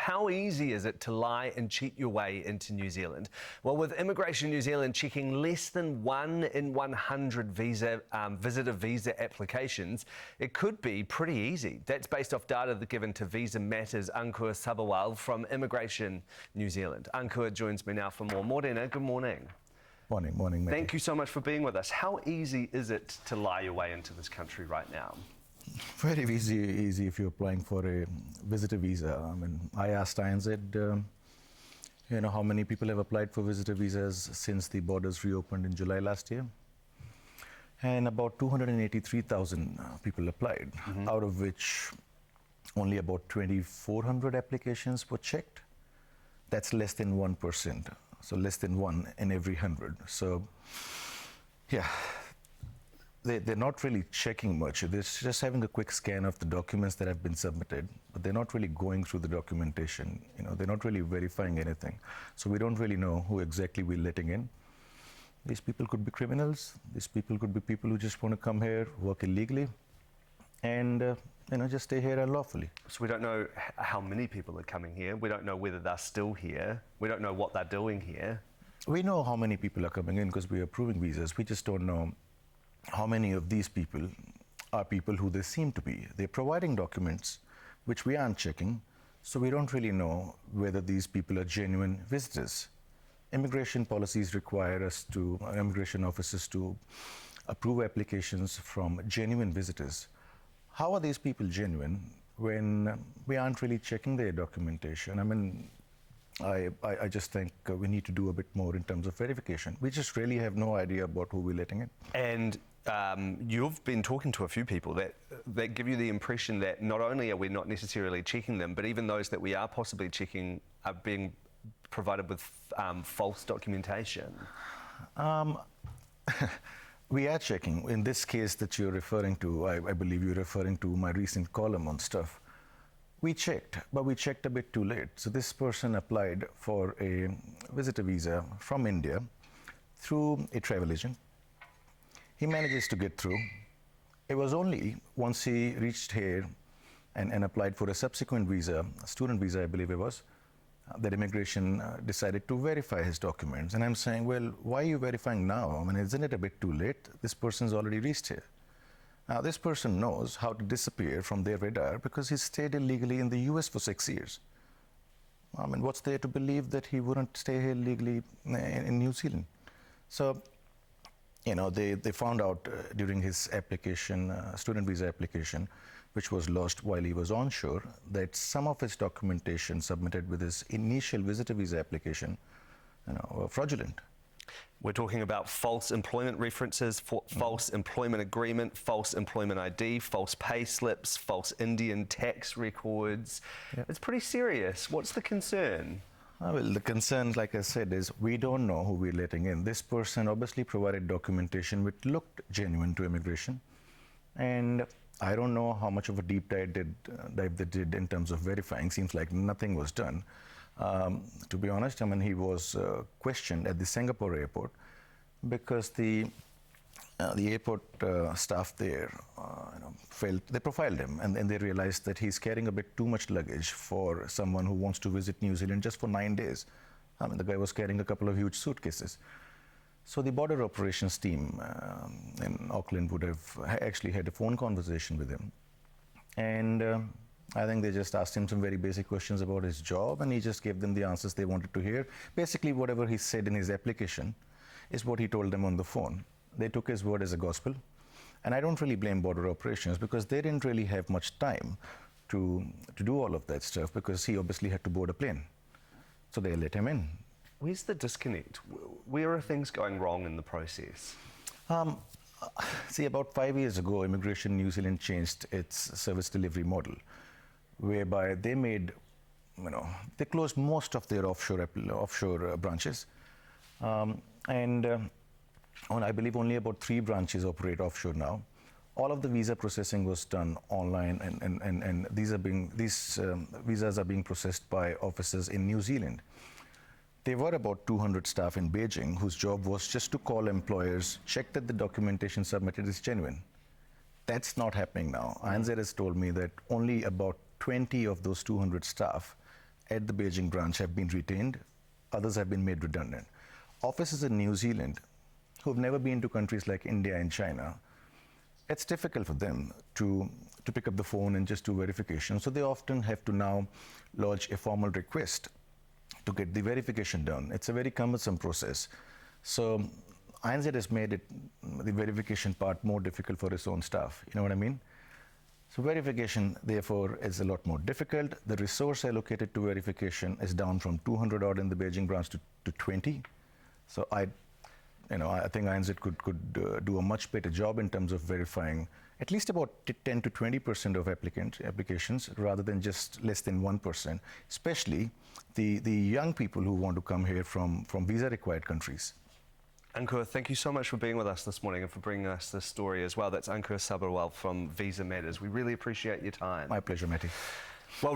how easy is it to lie and cheat your way into New Zealand? Well, with Immigration New Zealand checking less than 1 in 100 visitor visa applications, it could be pretty easy. That's based off data given to Visa Matters' Ankur Sabharwal from Immigration New Zealand. Ankur joins me now for more. Morena, good morning. Morning, mate. Thank you so much for being with us. How easy is it to lie your way into this country right now? Very easy if you're applying for a visitor visa. I mean, I asked TVNZ, how many people have applied for visitor visas since the borders reopened in July last year. And about 283,000 people applied, out of which only about 2,400 applications were checked. That's less than 1%. So less than 1 in every 100. So, yeah, they're not really checking much. They're just having a quick scan of the documents that have been submitted, but they're not really going through the documentation. They're not really verifying anything. So we don't really know who exactly we're letting in. These people could be criminals. These people could be people who just want to come here, work illegally, and just stay here unlawfully. So we don't know how many people are coming here. We don't know whether they're still here. We don't know what they're doing here. We know how many people are coming in because we're approving visas. We just don't know how many of these people are people who they seem to be. They're providing documents which we aren't checking, so we don't really know whether these people are genuine visitors. Immigration policies require immigration officers to approve applications from genuine visitors. How are these people genuine when we aren't really checking their documentation? I mean, I just think we need to do a bit more in terms of verification. We just really have no idea about who we're letting in. And you've been talking to a few people that give you the impression that not only are we not necessarily checking them, but even those that we are possibly checking are being provided with false documentation. We are checking. In this case that you're referring to, I believe you're referring to my recent column on stuff. We checked, but we checked a bit too late. So this person applied for a visitor visa from India through a travel agent. He manages to get through. It was only once he reached here and applied for a subsequent visa, a student visa, I believe it was, that immigration decided to verify his documents. And I'm saying, well, why are you verifying now? I mean, isn't it a bit too late? This person's already reached here. Now, this person knows how to disappear from their radar because he stayed illegally in the US for 6 years. I mean, what's there to believe that he wouldn't stay here legally in New Zealand? So, they found out during his application, student visa application, which was lost while he was onshore, that some of his documentation submitted with his initial visitor visa application were fraudulent. We're talking about false employment references, false employment agreement, false employment ID, false pay slips, false Indian tax records. Yep. It's pretty serious. What's the concern? Well, the concern, like I said, is we don't know who we're letting in. This person obviously provided documentation which looked genuine to immigration. And I don't know how much of a deep dive they did in terms of verifying. Seems like nothing was done. To be honest, I mean, he was questioned at the Singapore airport because the airport staff there they profiled him and they realized that he's carrying a bit too much luggage for someone who wants to visit New Zealand just for 9 days. I mean, the guy was carrying a couple of huge suitcases. So the border operations team in Auckland would have actually had a phone conversation with him. And I think they just asked him some very basic questions about his job, and he just gave them the answers they wanted to hear. Basically, whatever he said in his application is what he told them on the phone. They took his word as a gospel. And I don't really blame border operations because they didn't really have much time to do all of that stuff because he obviously had to board a plane. So they let him in. Where's the disconnect? Where are things going wrong in the process? See, about 5 years ago, Immigration New Zealand changed its service delivery model, whereby they made, they closed most of their offshore branches. I believe only about 3 branches operate offshore now. All of the visa processing was done online, and these visas are being processed by officers in New Zealand. There were about 200 staff in Beijing whose job was just to call employers, check that the documentation submitted is genuine. That's not happening now. TVNZ has told me that only about 20 of those 200 staff at the Beijing branch have been retained, others have been made redundant. Officers in New Zealand who have never been to countries like India and China, it's difficult for them to pick up the phone and just do verification. So they often have to now lodge a formal request to get the verification done. It's a very cumbersome process. So INZ has made the verification part more difficult for its own staff. You know what I mean? So verification, therefore, is a lot more difficult. The resource allocated to verification is down from 200 odd in the Beijing branch to 20. So I think INZ could do a much better job in terms of verifying at least about 10 to 20% of applications rather than just less than 1%, especially the young people who want to come here from visa-required countries. Ankur, thank you so much for being with us this morning and for bringing us this story as well. That's Ankur Sabharwal from Visa Matters. We really appreciate your time. My pleasure, Matty. Well,